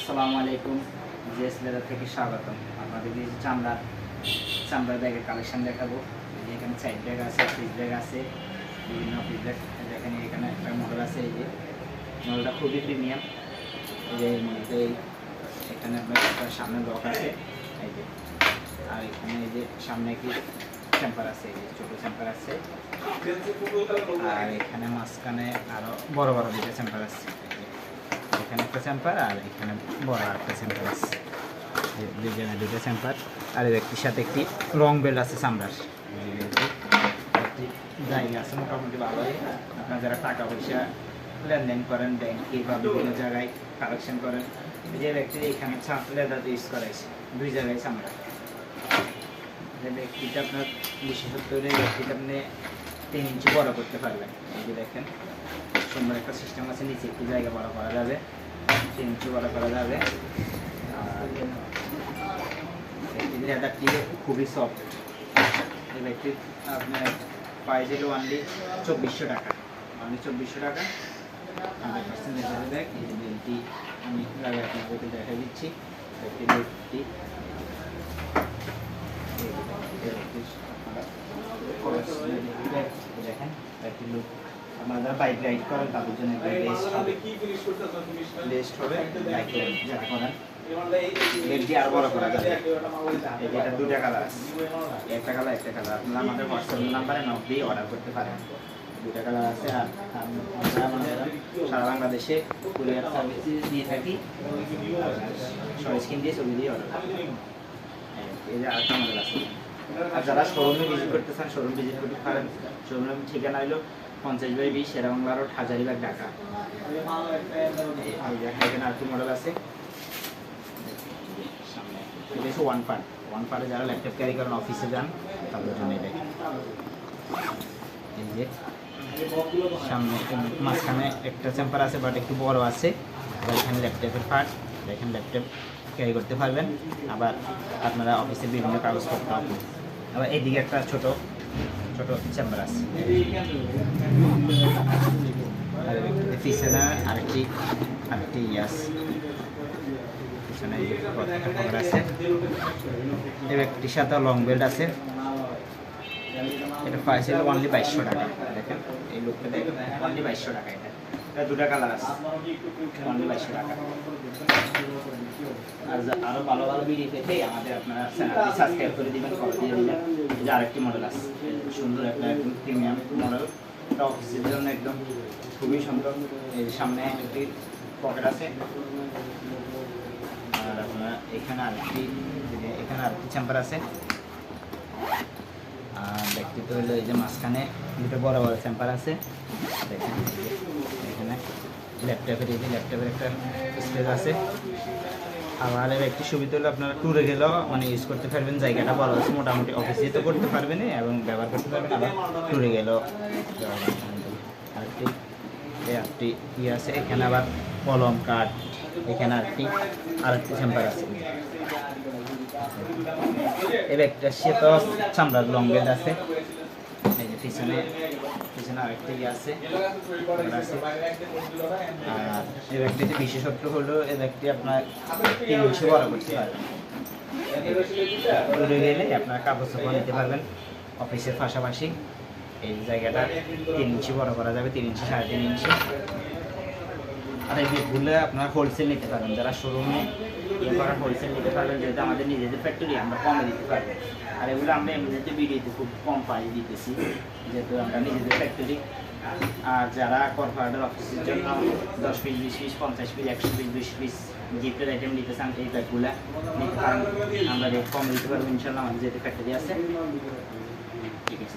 আসসালামু আলাইকুম। GS leather থেকে স্বাগতম। আপনাদেরকে চামড়ার ব্যাগের কালেকশন দেখাবো। এখানে সাইড ব্যাগ আছে, ফ্রিজ ব্যাগ আছে, বিভিন্ন ফ্রিজ ব্যাগ। দেখেন এখানে একটা মডেল আছে, এই যে মডেলটা খুবই প্রিমিয়াম। এই যে মডেলটা এখানে আপনার সামনে লক আছে, এই যে, আর এখানে এই যে সামনে কি চ্যাম্পার আছে, এই যে ছোটো চ্যাম্পার আছে, আর এখানে মাঝখানে আরও বড় বড় দুটো চ্যাম্পার আছে। এখানে একটা চ্যাম্পার আর এখানে বড় একটা চ্যাম্পার আছে, দুটো চ্যাম্পার। আর এর একটির সাথে একটি রং বেল্ট আছে চামড়ার। একটি জায়গা আছে মোটামুটি ভালোই। আপনারা যারা টাকা পয়সা লেনদেন করেন ব্যাংকে বা বিভিন্ন জায়গায় কালেকশন করেন, যে ব্যক্তির এখানে লেদার ইউজ করাইছে দুই জায়গায় চামড়া। যে ব্যক্তিটা আপনার বিশেষত্ব ব্যক্তিটা আপনি 3 ইঞ্চি বড় করতে পারবেন। এই যে দেখেন সুন্দর একটা সিস্টেম আছে, নিচে একটু জায়গা বড় করা যাবে, 3 ইঞ্চি বড় করা যাবে। আর লেদারটি খুবই সফট। এই ব্যক্তির আপনার প্রাইস হলো অনলি 2400 টাকা, অনলি 2400 টাকা। 100% লেদার ব্যাগ। এই বেলটি আমি লাগে আপনাদেরকে দেখা দিচ্ছি। বেলটি দেখেন একটি লুক। আপনারা যারা বাইক রাইড করেন তাদের জন্য বেস্ট হবে। বাইক যাতে করেন বেলটি আরো বড় করা যাবে। এটা দুটা কালার আছে, একটা কালার আপনারা আমাদের হোয়াটসঅ্যাপ নাম্বারে নক দিয়ে অর্ডার করতে পারেন। দুটা কালার আছে। আর আমরা সারা বাংলাদেশে কুরিয়ার সার্ভিস দিয়ে থাকি, স্ক্রিন দিয়ে ছবি দিয়ে অর্ডার করতে পারেন। এই যে আরেকটা মডেল আছে। আর যারা শোরুমে ভিজিট করতে চান শোরুম ভিজিট করতে পারেন। শোরুমের ঠিকানা হলো 50/20 শেরেবাংলা রোড, হাজারীবাগ, ঢাকা। এখানে আরেকটি মডেল আছে, এটা হচ্ছে ওয়ান পারে যারা ল্যাপটপ ক্যারি করেন, অফিসে যান, তাদের জন্য এটা। এই যে সামনে মাঝখানে একটা চেম্পার আছে, বাট একটু বড় আছে। আবার এখানে ল্যাপটপের পার্ট, এখানে ল্যাপটপ ক্যারি করতে পারবেন। আবার আপনারা অফিসে বিভিন্ন কাগজপত্র, আবার এইদিকে একটা ছোট চেম্বার আছে। আর পিছনে আরেকটি আছে, পিছনে আছে। এই একটির সাথে লং বেল্ট আছে। এটা প্রাইস হলো অনলি 2200 টাকা। দেখেন এই লুকটা দেখেন, অনলি 2200 টাকা। এটা দুটা কালার আছে, অনলি 2200 টাকা। আর আরো ভালো ভিডিও পেতে আমাদের আপনারা চ্যানেলটি সাবস্ক্রাইব করে দিবেন, ফলো দিয়ে দিবেন। যে আরেকটি মডেল আছে, সুন্দর একটা একদম প্রিমিয়াম মডেল। এটা অফিসের জন্য একদম খুবই সুন্দর। এই সামনে একটি পকেট আছে। আর আপনার এখানে আরেকটি চেম্বার আছে। আর ব্যক্তিত্ব হলো এই যে মাঝখানে দুটো বড় চেম্বার আছে। দেখেন এখানে ল্যাপটপের একটা স্পেস আছে। আবার একটি সুবিধা হলো আপনারা ট্যুরে গেলেও মানে ইউজ করতে পারবেন। জায়গাটা বড় আছে, মোটামুটি অফিসে তো করতে পারবেন এবং ব্যবহার করতে পারবেন। আবার ট্যুরে গেলেও আরেকটি ইয়ে আছে। এখানে আবার কলম, কাঠ, এখানে আরেকটি চেম্বার আছে। এই ব্যাগটার সাথে চামড়ার লং বেল্ট আছে। এই যে পিছনে আরেকটি ইয়ে আছে। আর এই ব্যাগটিতে বিশেষত্ব হলো এই ব্যাগটি আপনার 3 ইঞ্চি বড় করতে পারবেন। দূরে গেলে আপনার কাপড় চোপড় নিতে পারবেন অফিসের পাশাপাশি। এই জায়গাটা 3 ইঞ্চি বড় করা যাবে, 3 ইঞ্চি, 3.5 ইঞ্চি। আর এই ব্যাগগুলো আপনার হোলসেল নিতে পারবেন। যারা শোরুমে হোলসেল নিতে পারবেন, যেহেতু আমাদের নিজেদের ফ্যাক্টরি, আমরা কমে দিতে পারবো। আর এগুলো আমরা এমনিতে ভিডিওতে খুব কম প্রাইস দিতেছি, যেহেতু আমরা নিজেদের ফ্যাক্টরি। আর যারা কর্পোরেটের অফিসের জন্য 10 piece, 20 piece, 50 piece, 100 piece, 200 piece গিফটের আইটেম নিতে চান, এই ব্যাগগুলো নিতে পারেন। আমরা রেট কমে দিতে পারবো ইনশাল্লাহ, আমাদের যেহেতু ফ্যাক্টরি আছে। ঠিক আছে।